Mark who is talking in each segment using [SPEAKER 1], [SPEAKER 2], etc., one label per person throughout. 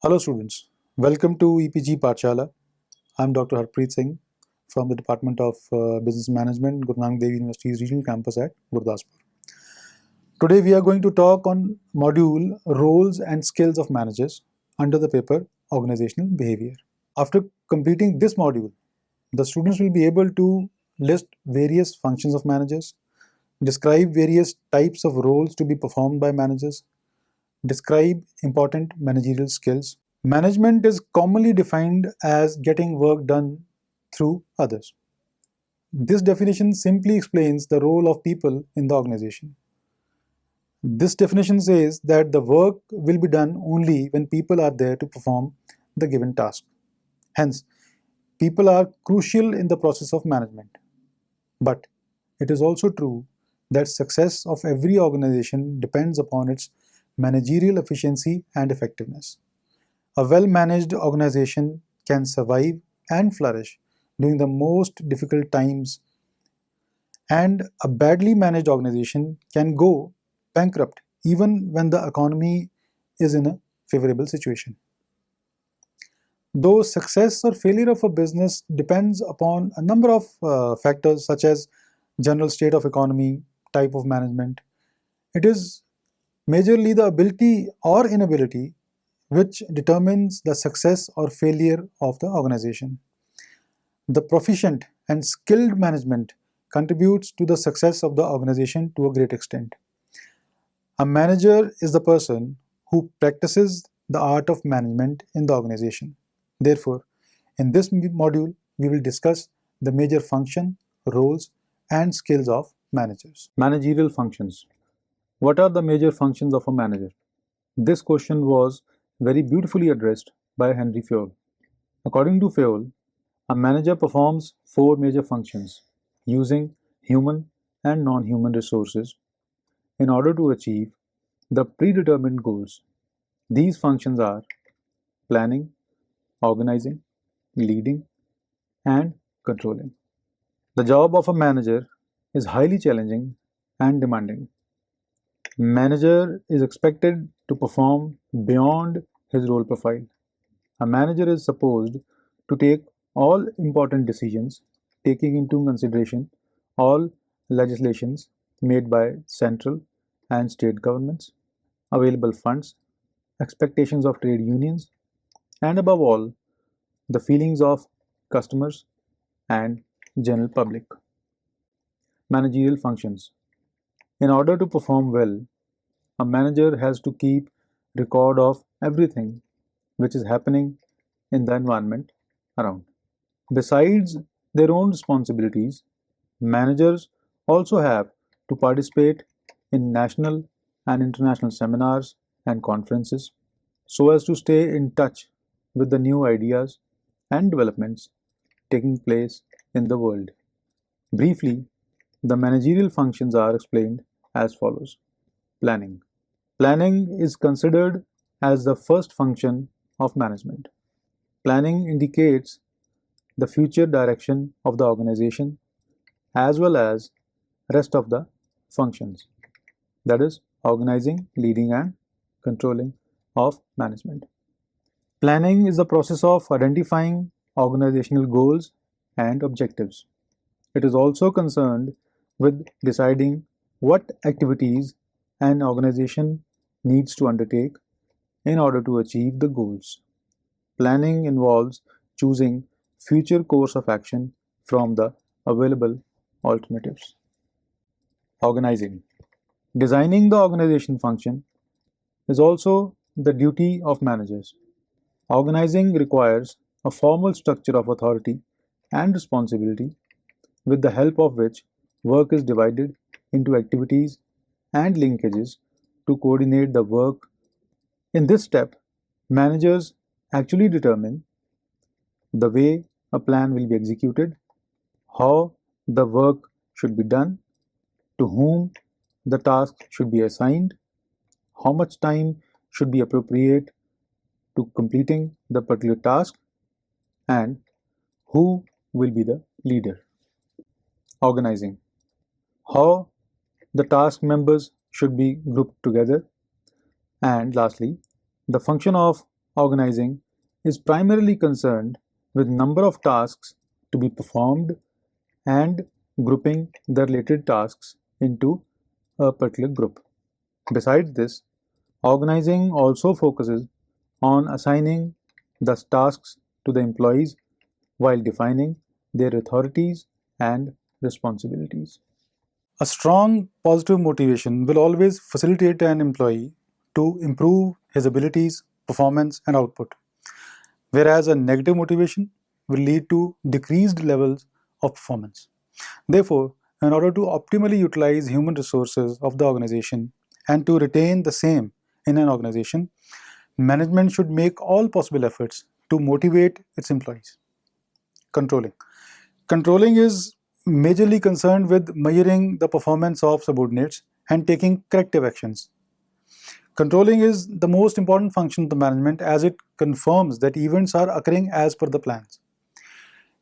[SPEAKER 1] Hello students, welcome to EPG Pathshala. I'm Dr. Harpreet Singh from the Department of Business Management, Guru Nanak Dev University's regional campus at Gurdaspur. Today we are going to talk on module Roles and Skills of Managers under the paper Organizational Behavior. After completing this module, the students will be able to list various functions of managers, describe various types of roles to be performed by managers, describe important managerial skills. Management is commonly defined as getting work done through others. This definition simply explains the role of people in the organization. This definition says that the work will be done only when people are there to perform the given task. Hence, people are crucial in the process of management. But it is also true that success of every organization depends upon its managerial efficiency and effectiveness. A well-managed organization can survive and flourish during the most difficult times, and a badly managed organization can go bankrupt even when the economy is in a favorable situation. Though success or failure of a business depends upon a number of factors such as general state of economy, type of management, it is majorly the ability or inability which determines the success or failure of the organization. The proficient and skilled management contributes to the success of the organization to a great extent. A manager is the person who practices the art of management in the organization. Therefore, in this module, we will discuss the major function, roles, and skills of managers. Managerial functions. What are the major functions of a manager? This question was very beautifully addressed by Henry Fayol. According to Fayol, a manager performs four major functions using human and non-human resources in order to achieve the predetermined goals. These functions are planning, organizing, leading, and controlling. The job of a manager is highly challenging and demanding. Manager is expected to perform beyond his role profile. A manager is supposed to take all important decisions, taking into consideration all legislations made by central and state governments, available funds, expectations of trade unions, and above all, the feelings of customers and general public. Managerial functions. In order to perform well, a manager has to keep record of everything which is happening in the environment around. Besides their own responsibilities, managers also have to participate in national and international seminars and conferences so as to stay in touch with the new ideas and developments taking place in the world. Briefly, the managerial functions are explained as follows. Planning. Planning is considered as the first function of management. Planning indicates the future direction of the organization as well as rest of the functions, that is organizing, leading, and controlling of management. Planning is the process of identifying organizational goals and objectives. It is also concerned with deciding what activities an organization needs to undertake in order to achieve the goals. Planning involves choosing future course of action from the available alternatives. Organizing. Designing the organization function is also the duty of managers. Organizing requires a formal structure of authority and responsibility with the help of which work is divided into activities and linkages to coordinate the work. In this step, managers actually determine the way a plan will be executed, how the work should be done, to whom the task should be assigned, how much time should be appropriate to completing the particular task, and who will be the leader. Organizing. How the task members should be grouped together, and lastly, the function of Organizing is primarily concerned with number of tasks to be performed and grouping the related tasks into a particular group. Besides this, organizing also focuses on assigning the tasks to the employees while defining their authorities and responsibilities. A strong positive motivation will always facilitate an employee to improve his abilities, performance, and output, whereas a negative motivation will lead to decreased levels of performance. Therefore, in order to optimally utilize human resources of the organization and to retain the same in an organization, management should make all possible efforts to motivate its employees. Controlling. Controlling is majorly concerned with measuring the performance of subordinates and taking corrective actions. Controlling is the most important function of the management as it confirms that events are occurring as per the plans.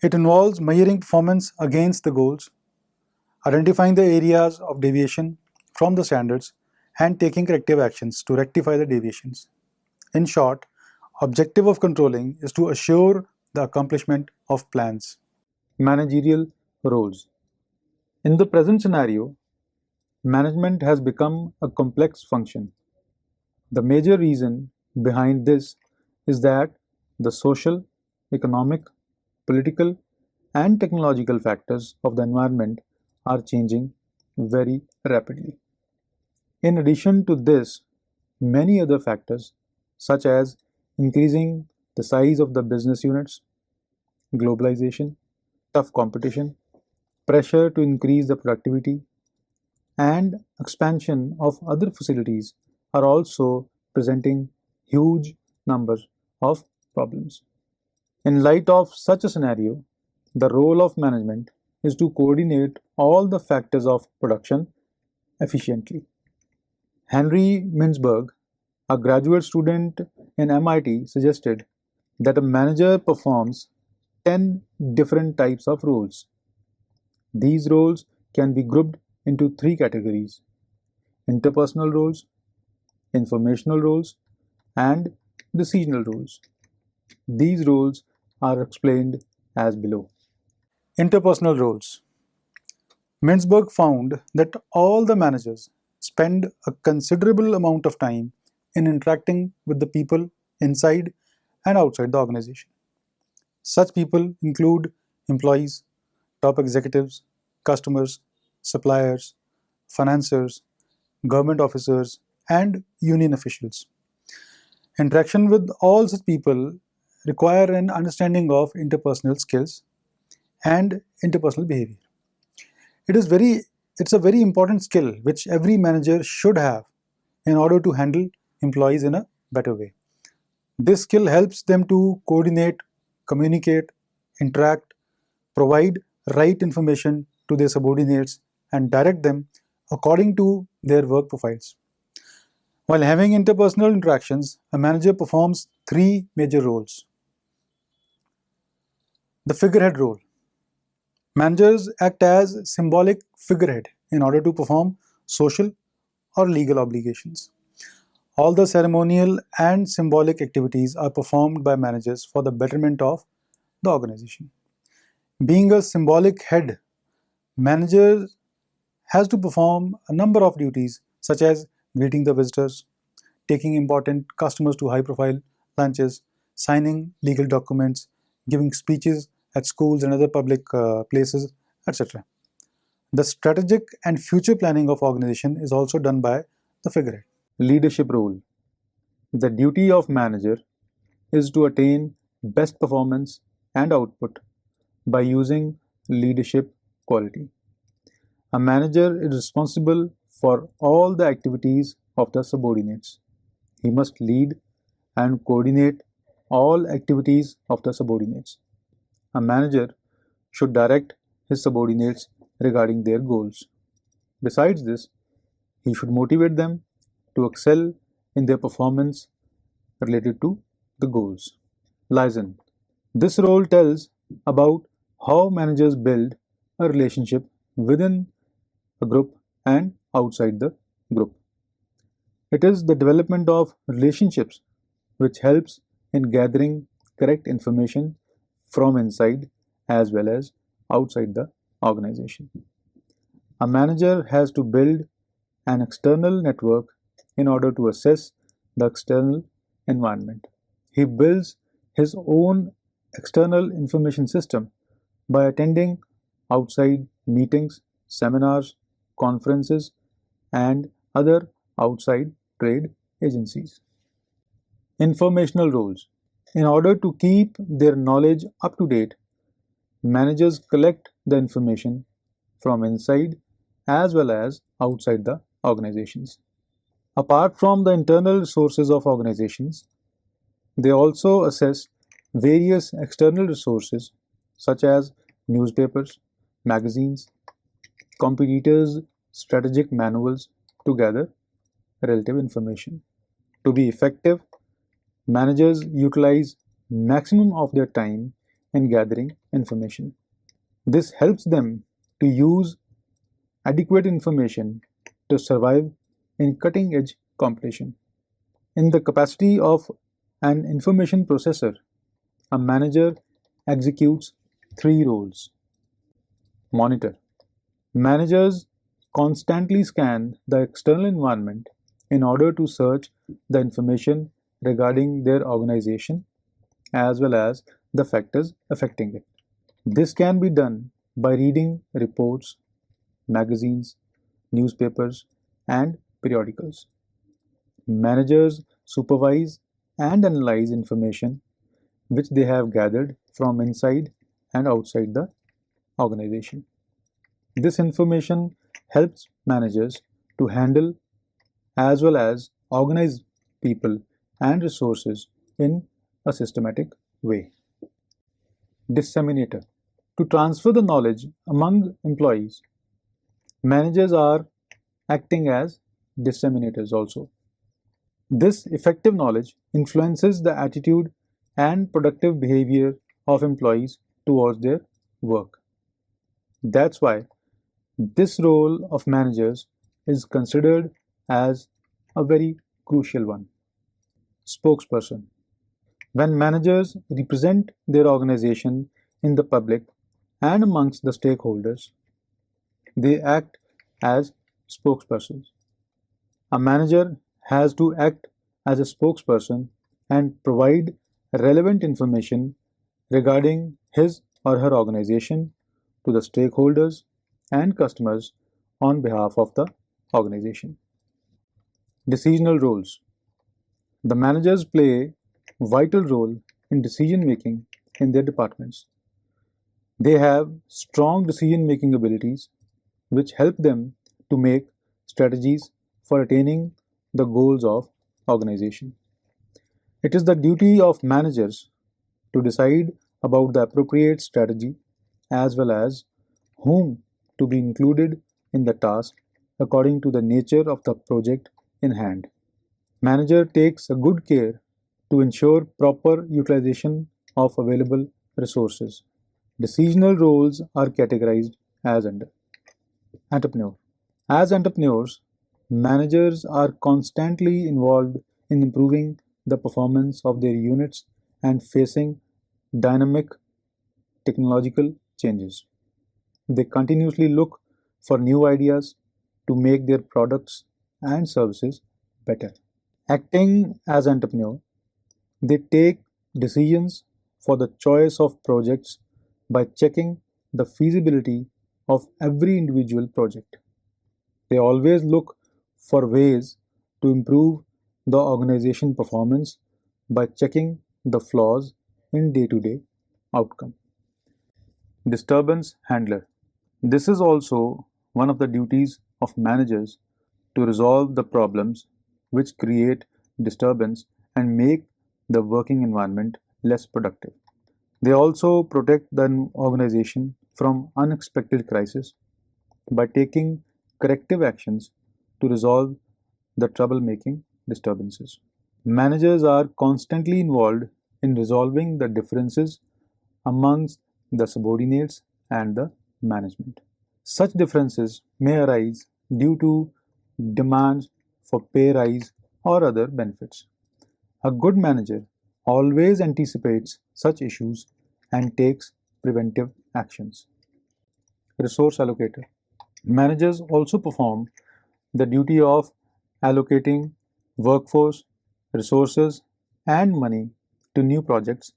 [SPEAKER 1] It involves measuring performance against the goals, identifying the areas of deviation from the standards, and taking corrective actions to rectify the deviations. In short, objective of controlling is to assure the accomplishment of plans. Managerial roles. In the present scenario, management has become a complex function. The major reason behind this is that the social, economic, political, and technological factors of the environment are changing very rapidly. In addition to this, many other factors, such as increasing the size of the business units, globalization, tough competition, pressure to increase the productivity, and expansion of other facilities, are also presenting huge numbers of problems. In light of such a scenario, the role of management is to coordinate all the factors of production efficiently. Henry Mintzberg, a graduate student in MIT, suggested that a manager performs 10 different types of roles. These roles can be grouped into three categories: interpersonal roles, informational roles, and decisional roles. These roles are explained as below. Interpersonal roles. Mintzberg found that all the managers spend a considerable amount of time in interacting with the people inside and outside the organization. Such people include employees, top executives, customers, suppliers, financiers, government officers, and union officials. Interaction with all such people require an understanding of interpersonal skills and interpersonal behavior. It is very it's a very important skill which every manager should have in order to handle employees in a better way. This skill helps them to coordinate, communicate, interact, provide right information to their subordinates, and direct them according to their work profiles. While having interpersonal interactions, a manager performs three major roles. The figurehead role. Managers act as symbolic figurehead in order to perform social or legal obligations. All the ceremonial and symbolic activities are performed by managers for the betterment of the organization. Being a symbolic head, manager has to perform a number of duties such as greeting the visitors, taking important customers to high-profile lunches, signing legal documents, giving speeches at schools and other public places, etc. The strategic and future planning of organization is also done by the figurehead. Leadership role. The duty of manager is to attain best performance and output by using leadership quality. A manager is responsible for all the activities of the subordinates. He must lead and coordinate all activities of the subordinates. A manager should direct his subordinates regarding their goals. Besides this, he should motivate them to excel in their performance related to the goals. Liaison. This role tells about how managers build a relationship within a group and outside the group. It is the development of relationships which helps in gathering correct information from inside as well as outside the organization. A manager has to build an external network in order to assess the external environment. He builds his own external information system by attending outside meetings, seminars, conferences, and other outside trade agencies. Informational roles. In order to keep their knowledge up to date, managers collect the information from inside as well as outside the organizations. Apart from the internal resources of organizations, they also assess various external resources such as newspapers, magazines, competitors' strategic manuals to gather relative information. To be effective, managers utilize maximum of their time in gathering information. This helps them to use adequate information to survive in cutting edge competition. In the capacity of an information processor, a manager executes three roles. Monitor. Managers constantly scan the external environment in order to search the information regarding their organization as well as the factors affecting it. This can be done by reading reports, magazines, newspapers, and periodicals. Managers supervise and analyze information which they have gathered from inside and outside the organization. This information helps managers to handle as well as organize people and resources in a systematic way. Disseminator. To transfer the knowledge among employees, managers are acting as disseminators also. This effective knowledge influences the attitude and productive behavior of employees towards their work. That's why this role of managers is considered as a very crucial one. Spokesperson. When managers represent their organization in the public and amongst the stakeholders, they act as spokespersons. A manager has to act as a spokesperson and provide relevant information regarding his or her organization to the stakeholders and customers on behalf of the organization. Decisional roles. The managers play a vital role in decision making in their departments. They have strong decision making abilities which help them to make strategies for attaining the goals of organization. It is the duty of managers to decide about the appropriate strategy as well as whom to be included in the task according to the nature of the project in hand. Manager takes a good care to ensure proper utilization of available resources. Decisional roles are categorized as under entrepreneur. As entrepreneurs, managers are constantly involved in improving the performance of their units and facing dynamic technological changes. They continuously look for new ideas to make their products and services better. Acting as entrepreneur, they take decisions for the choice of projects by checking the feasibility of every individual project. They always look for ways to improve the organization performance by checking the flaws in day-to-day outcome. Disturbance Handler. This is also one of the duties of managers to resolve the problems which create disturbance and make the working environment less productive. They also protect the organization from unexpected crises by taking corrective actions to resolve the troublemaking disturbances. Managers are constantly involved in resolving the differences amongst the subordinates and the management. Such differences may arise due to demands for pay rise or other benefits. A good manager always anticipates such issues and takes preventive actions. Resource allocator. Managers also perform the duty of allocating workforce, resources, and money to new projects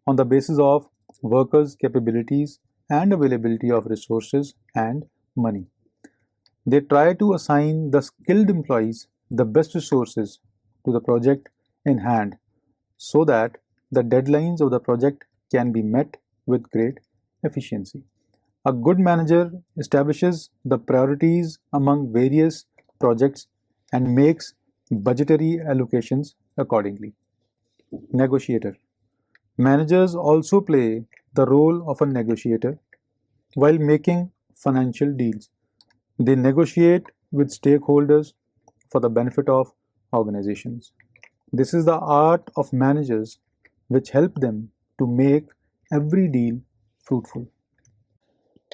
[SPEAKER 1] on the basis of workers' capabilities and availability of resources and money. They try to assign the skilled employees the best resources to the project in hand so that the deadlines of the project can be met with great efficiency. A good manager establishes the priorities among various projects and makes budgetary allocations accordingly. Negotiator. Managers also play the role of a negotiator while making financial deals. They negotiate with stakeholders for the benefit of organizations. This is the art of managers which help them to make every deal fruitful.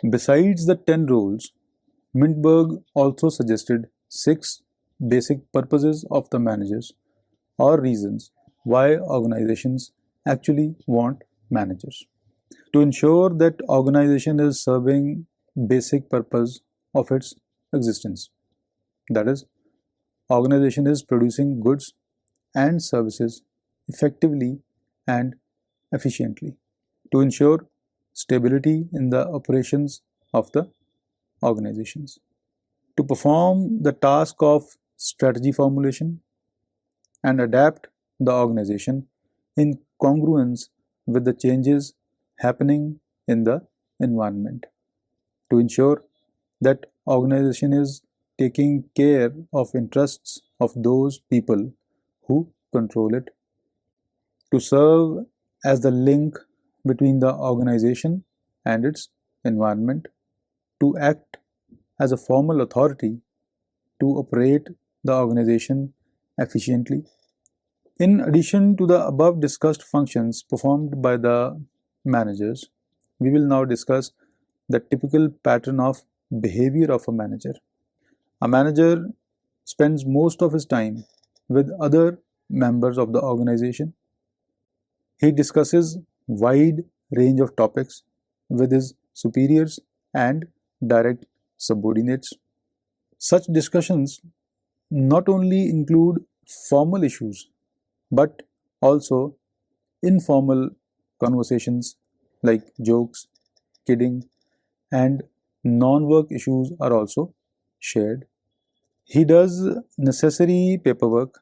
[SPEAKER 1] Besides the 10 roles, Mintberg also suggested 6 basic purposes of the managers or reasons why organizations actually want managers. To ensure that organization is serving basic purpose of its existence. That is, organization is producing goods and services effectively and efficiently to ensure stability in the operations of the organizations. To perform the task of strategy formulation and adapt the organization in congruence with the changes happening in the environment. To ensure that organization is taking care of interests of those people who control it. To serve as the link between the organization and its environment. To act as a formal authority to operate the organization efficiently. In addition to the above discussed functions performed by the managers, we will now discuss the typical pattern of behavior of a manager. A manager spends most of his time with other members of the organization. He discusses wide range of topics with his superiors and direct subordinates. Such discussions not only include formal issues but also informal conversations like jokes, kidding, and non-work issues are also shared. He does necessary paperwork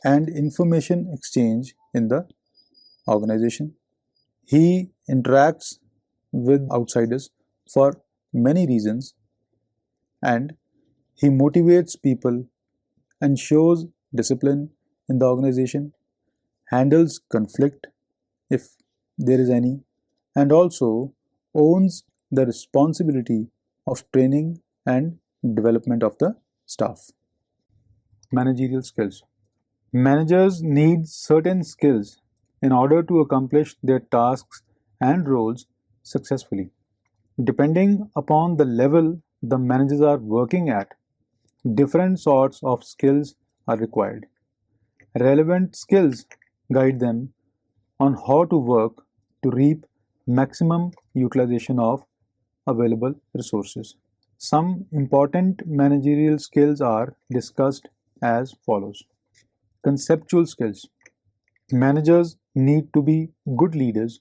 [SPEAKER 1] and information exchange in the organization. He interacts with outsiders for many reasons and he motivates people and shows discipline in the organization, handles conflict if there is any, and also owns the responsibility of training and development of the staff. Managerial skills. Managers need certain skills in order to accomplish their tasks and roles successfully. Depending upon the level the managers are working at, different sorts of skills are required. Relevant skills guide them on how to work to reap maximum utilization of available resources. Some important managerial skills are discussed as follows. Conceptual skills. Managers need to be good leaders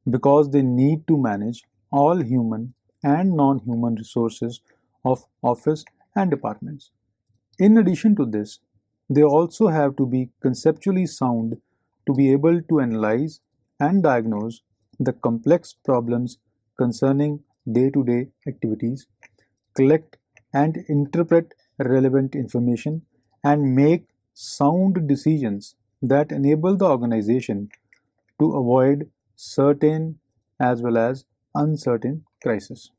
[SPEAKER 1] because they need to manage all human and non-human resources of office and departments. In addition to this, they also have to be conceptually sound to be able to analyze and diagnose the complex problems concerning day-to-day activities, collect and interpret relevant information, and make sound decisions that enable the organization to avoid certain as well as uncertain crises.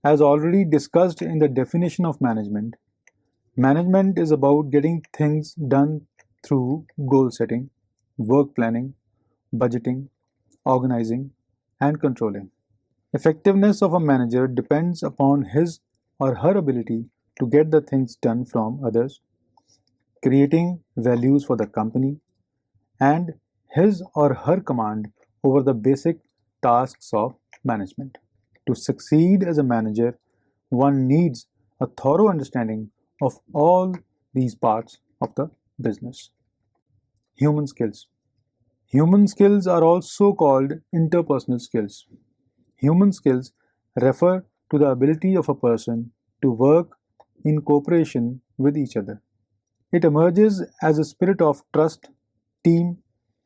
[SPEAKER 1] As already discussed in the definition of management, management is about getting things done through goal setting, work planning, budgeting, organizing, and controlling. Effectiveness of a manager depends upon his or her ability to get the things done from others, creating values for the company, and his or her command over the basic tasks of management. To succeed as a manager, one needs a thorough understanding of all these parts of the business. Human skills. Human skills are also called interpersonal skills. Human skills refer to the ability of a person to work in cooperation with each other. It emerges as a spirit of trust, team,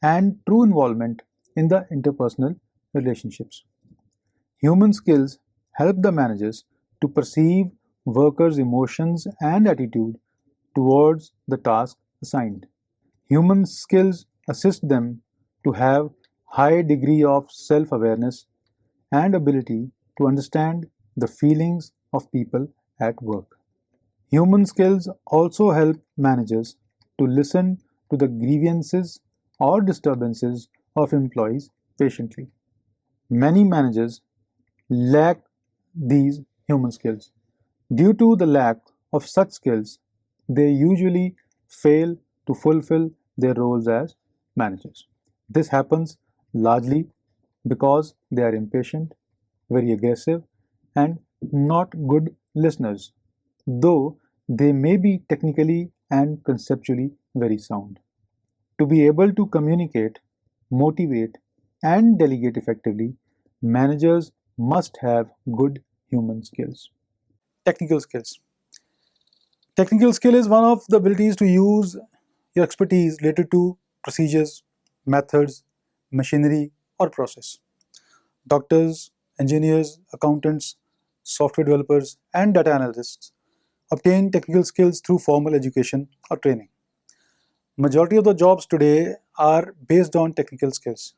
[SPEAKER 1] and true involvement in the interpersonal relationships. Human skills help the managers to perceive workers' emotions and attitude towards the task assigned. Human skills assist them to have high degree of self-awareness and ability to understand the feelings of people at work. Human skills also help managers to listen to the grievances or disturbances of employees patiently. Many managers lack these human skills. Due to the lack of such skills, they usually fail to fulfill their roles as managers. This happens largely because they are impatient, very aggressive, and not good listeners, though they may be technically and conceptually very sound. To be able to communicate, motivate, and delegate effectively, managers must have good human skills. Technical skills. Technical skill is one of the abilities to use your expertise related to procedures, methods, machinery, or process. Doctors, engineers, accountants, software developers, and data analysts obtain technical skills through formal education or training. Majority of the jobs today are based on technical skills.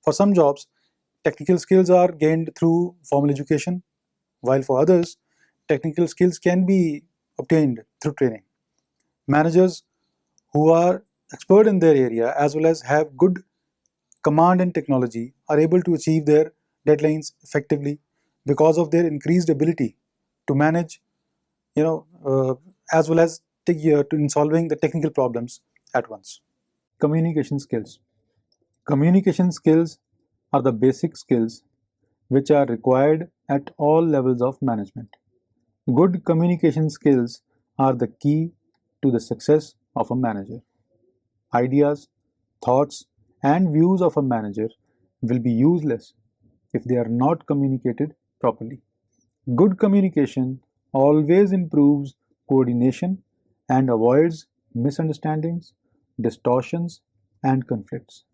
[SPEAKER 1] For some jobs, technical skills are gained through formal education, while for others, technical skills can be obtained through training. Managers who are expert in their area as well as have good command in technology are able to achieve their deadlines effectively because of their increased ability to manage, as well as in solving the technical problems at once. Communication skills. Communication skills are the basic skills which are required at all levels of management. Good communication skills are the key to the success of a manager. Ideas, thoughts, and views of a manager will be useless if they are not communicated properly. Good communication always improves coordination and avoids misunderstandings, distortions, and conflicts.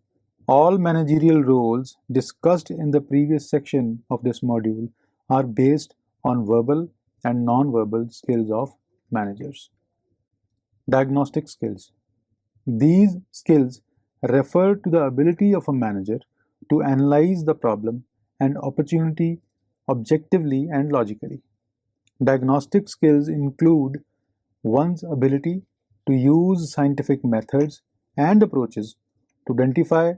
[SPEAKER 1] All managerial roles discussed in the previous section of this module are based on verbal and non-verbal skills of managers. Diagnostic skills. These skills refer to the ability of a manager to analyze the problem and opportunity objectively and logically. Diagnostic skills include one's ability to use scientific methods and approaches to identify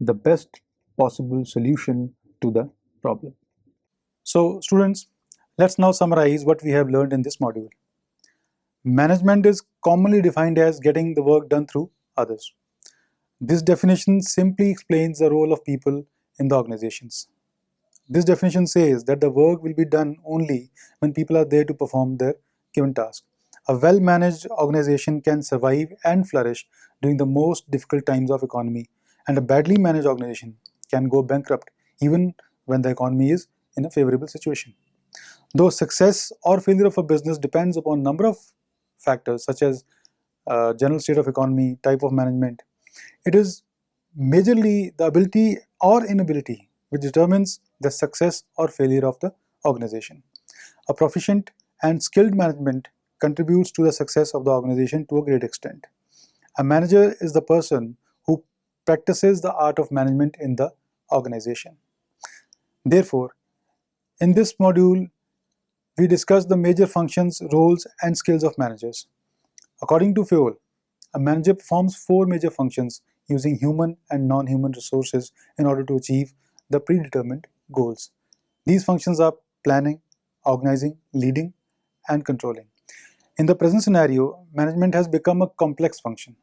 [SPEAKER 1] the best possible solution to the problem. So, students, let's now summarize what we have learned in this module. Management is commonly defined as getting the work done through others. This definition simply explains the role of people in the organizations. This definition says that the work will be done only when people are there to perform their given task. A well-managed organization can survive and flourish during the most difficult times of economy, and a badly managed organization can go bankrupt even when the economy is in a favorable situation. Though success or failure of a business depends upon a number of factors such as general state of economy, type of management, it is majorly the ability or inability which determines the success or failure of the organization. A proficient and skilled management contributes to the success of the organization to a great extent. A manager is the person who practices the art of management in the organization. Therefore, in this module, we discuss the major functions, roles, and skills of managers. According to Fowle, a manager performs 4 major functions using human and non-human resources in order to achieve the predetermined goals. These functions are planning, organizing, leading, and controlling. In the present scenario, management has become a complex function.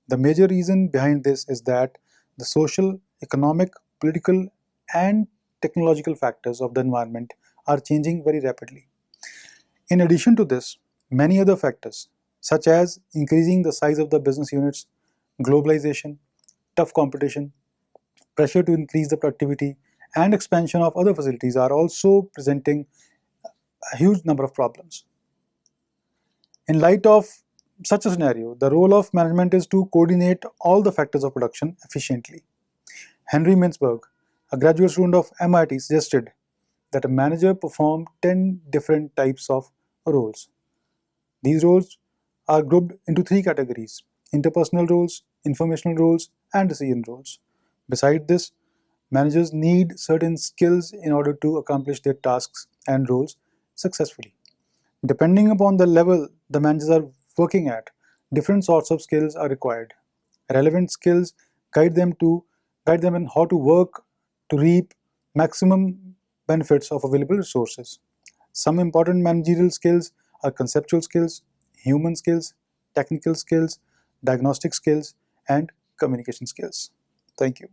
[SPEAKER 1] The major reason behind this is that the social, economic, political, and technological factors of the environment are changing very rapidly. In addition to this, many other factors, such as increasing the size of the business units, globalization, tough competition, pressure to increase the productivity, and expansion of other facilities are also presenting a huge number of problems. In light of such a scenario, the role of management is to coordinate all the factors of production efficiently. Henry Mintzberg, a graduate student of MIT, suggested that a manager perform 10 different types of roles. These roles are grouped into three categories: interpersonal roles, informational roles, and decision roles. Besides this, managers need certain skills in order to accomplish their tasks and roles successfully. Depending upon the level the managers are working at, different sorts of skills are required. Relevant skills guide them to guide them in how to work to reap maximum benefits of available resources. Some important managerial skills are conceptual skills, human skills, technical skills, diagnostic skills, and communication skills. Thank you.